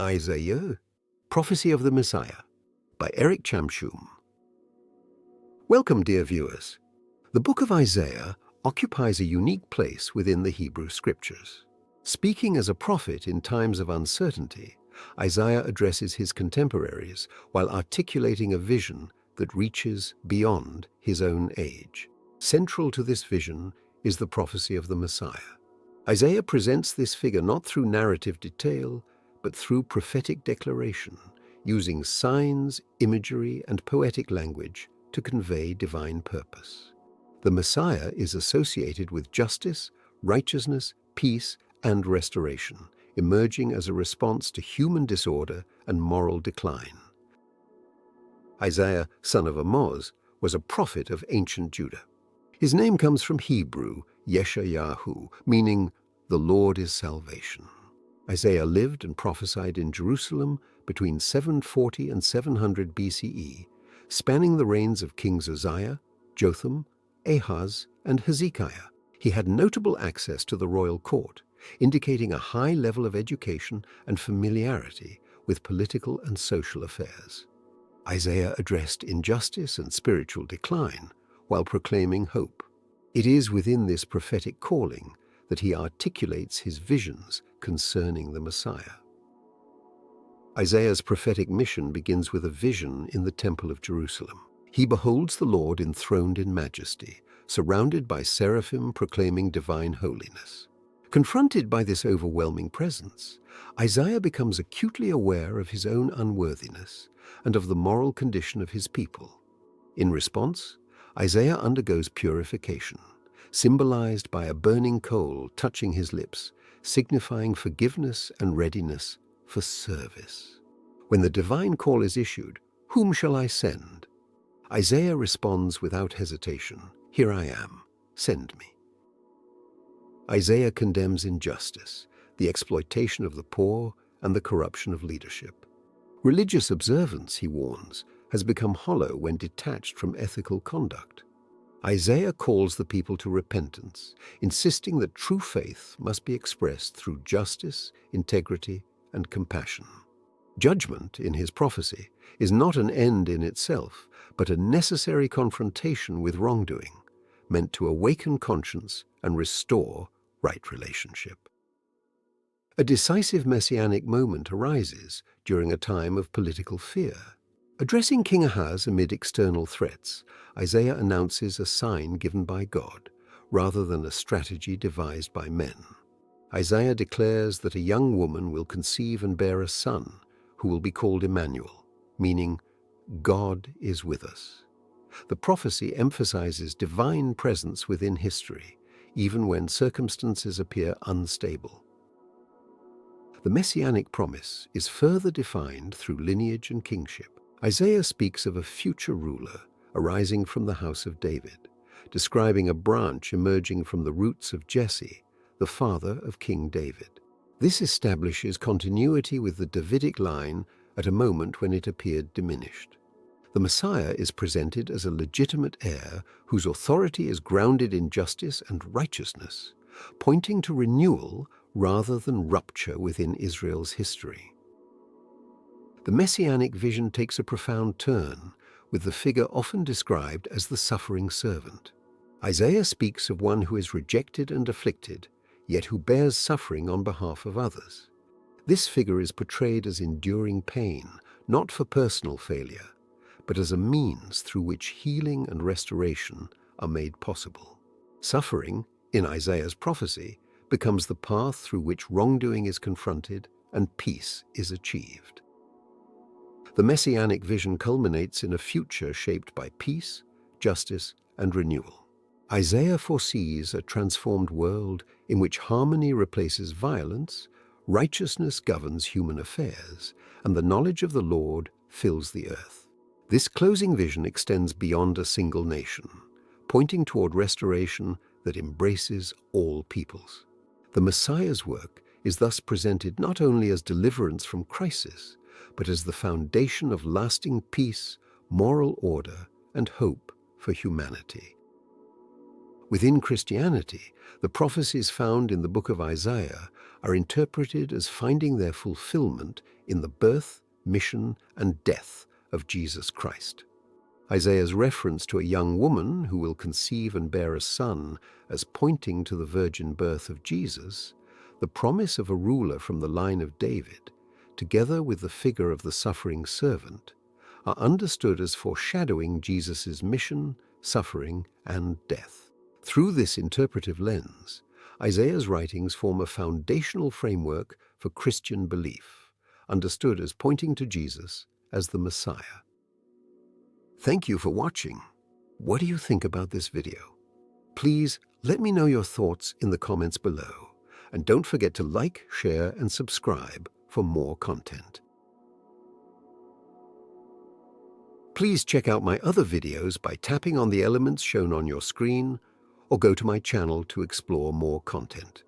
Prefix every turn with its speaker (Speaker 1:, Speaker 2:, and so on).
Speaker 1: Isaiah, Prophecy of the Messiah by Chamchoum. Welcome, dear viewers. The book of Isaiah occupies a unique place within the Hebrew Scriptures. Speaking as a prophet in times of uncertainty, Isaiah addresses his contemporaries while articulating a vision that reaches beyond his own age. Central to this vision is the prophecy of the Messiah. Isaiah presents this figure not through narrative detail, but through prophetic declaration, using signs, imagery, and poetic language to convey divine purpose. The Messiah is associated with justice, righteousness, peace, and restoration, emerging as a response to human disorder and moral decline. Isaiah, son of Amoz, was a prophet of ancient Judah. His name comes from Hebrew, Yeshayahu, meaning "the Lord is salvation." Isaiah lived and prophesied in Jerusalem between 740 and 700 BCE, spanning the reigns of Kings Uzziah, Jotham, Ahaz, and Hezekiah. He had notable access to the royal court, indicating a high level of education and familiarity with political and social affairs. Isaiah addressed injustice and spiritual decline while proclaiming hope. It is within this prophetic calling that he articulates his visions concerning the Messiah. Isaiah's prophetic mission begins with a vision in the Temple of Jerusalem. He beholds the Lord enthroned in majesty, surrounded by seraphim proclaiming divine holiness. Confronted by this overwhelming presence, Isaiah becomes acutely aware of his own unworthiness and of the moral condition of his people. In response, Isaiah undergoes purification, symbolized by a burning coal touching his lips, signifying forgiveness and readiness for service. When the divine call is issued, "Whom shall I send?" Isaiah responds without hesitation, "Here I am, send me." Isaiah condemns injustice, the exploitation of the poor, and the corruption of leadership. Religious observance, he warns, has become hollow when detached from ethical conduct. Isaiah calls the people to repentance, insisting that true faith must be expressed through justice, integrity, and compassion. Judgment, in his prophecy, is not an end in itself, but a necessary confrontation with wrongdoing, meant to awaken conscience and restore right relationship. A decisive messianic moment arises during a time of political fear. Addressing King Ahaz amid external threats, Isaiah announces a sign given by God, rather than a strategy devised by men. Isaiah declares that a young woman will conceive and bear a son, who will be called Immanuel, meaning God is with us. The prophecy emphasizes divine presence within history, even when circumstances appear unstable. The messianic promise is further defined through lineage and kingship. Isaiah speaks of a future ruler arising from the house of David, describing a branch emerging from the roots of Jesse, the father of King David. This establishes continuity with the Davidic line at a moment when it appeared diminished. The Messiah is presented as a legitimate heir whose authority is grounded in justice and righteousness, pointing to renewal rather than rupture within Israel's history. The messianic vision takes a profound turn, with the figure often described as the suffering servant. Isaiah speaks of one who is rejected and afflicted, yet who bears suffering on behalf of others. This figure is portrayed as enduring pain, not for personal failure, but as a means through which healing and restoration are made possible. Suffering, in Isaiah's prophecy, becomes the path through which wrongdoing is confronted and peace is achieved. The messianic vision culminates in a future shaped by peace, justice, and renewal. Isaiah foresees a transformed world in which harmony replaces violence, righteousness governs human affairs, and the knowledge of the Lord fills the earth. This closing vision extends beyond a single nation, pointing toward restoration that embraces all peoples. The Messiah's work is thus presented not only as deliverance from crisis, but as the foundation of lasting peace, moral order, and hope for humanity. Within Christianity, the prophecies found in the book of Isaiah are interpreted as finding their fulfillment in the birth, mission, and death of Jesus Christ. Isaiah's reference to a young woman who will conceive and bear a son as pointing to the virgin birth of Jesus, the promise of a ruler from the line of David, together with the figure of the suffering servant, are understood as foreshadowing Jesus' mission, suffering, and death. Through this interpretive lens, Isaiah's writings form a foundational framework for Christian belief, understood as pointing to Jesus as the Messiah. Thank you for watching. What do you think about this video? Please let me know your thoughts in the comments below, and don't forget to like, share, and subscribe for more content. Please check out my other videos by tapping on the elements shown on your screen, or go to my channel to explore more content.